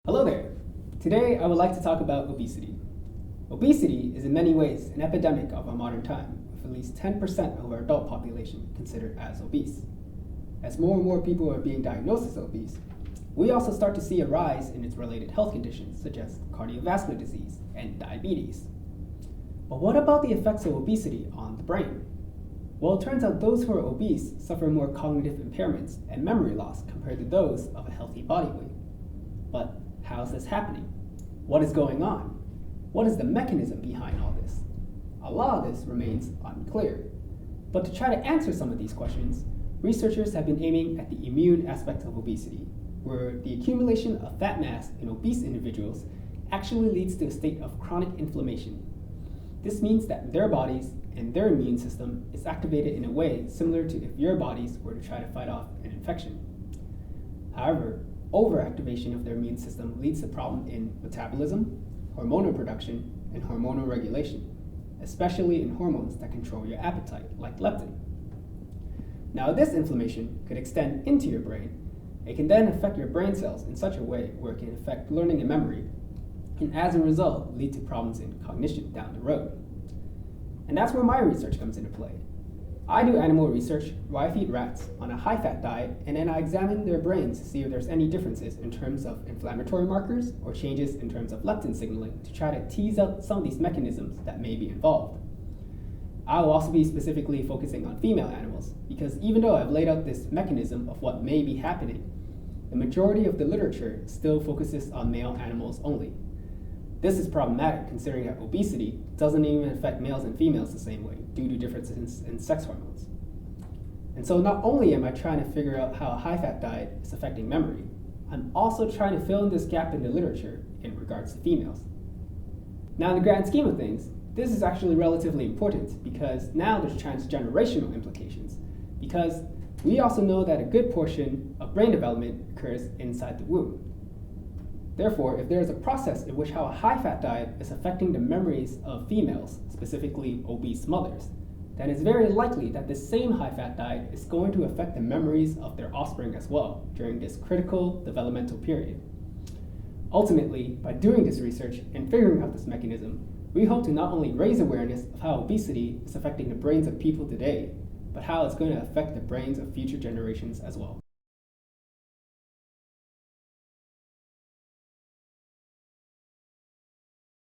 Hello there! Today I would like to talk about obesity. Obesity is in many ways an epidemic of our modern time, with at least 10% of our adult population considered as obese. As more and more people are being diagnosed as obese, we also start to see a rise in its related health conditions such as cardiovascular disease and diabetes. But what about the effects of obesity on the brain? Well, it turns out those who are obese suffer more cognitive impairments and memory loss compared to those of a healthy body weight. But how is this happening? What is going on? What is the mechanism behind all this? A lot of this remains unclear. But to try to answer some of these questions, researchers have been aiming at the immune aspect of obesity, where the accumulation of fat mass in obese individuals actually leads to a state of chronic inflammation. This means that their bodies and their immune system is activated in a way similar to if your bodies were to try to fight off an infection. However, overactivation of their immune system leads to problems in metabolism, hormonal production, and hormonal regulation, especially in hormones that control your appetite, like leptin. Now, this inflammation could extend into your brain. It can then affect your brain cells in such a way where it can affect learning and memory, and as a result, lead to problems in cognition down the road. And that's where my research comes into play. I do animal research where I feed rats on a high-fat diet, and then I examine their brains to see if there's any differences in terms of inflammatory markers or changes in terms of leptin signaling to try to tease out some of these mechanisms that may be involved. I will also be specifically focusing on female animals, because even though I've laid out this mechanism of what may be happening, the majority of the literature still focuses on male animals only. This is problematic considering that obesity doesn't even affect males and females the same way due to differences in sex hormones. And so not only am I trying to figure out how a high-fat diet is affecting memory, I'm also trying to fill in this gap in the literature in regards to females. Now, in the grand scheme of things, this is actually relatively important because now there's transgenerational implications, because we also know that a good portion of brain development occurs inside the womb. Therefore, if there is a process in which how a high-fat diet is affecting the memories of females, specifically obese mothers, then it's very likely that this same high-fat diet is going to affect the memories of their offspring as well during this critical developmental period. Ultimately, by doing this research and figuring out this mechanism, we hope to not only raise awareness of how obesity is affecting the brains of people today, but how it's going to affect the brains of future generations as well.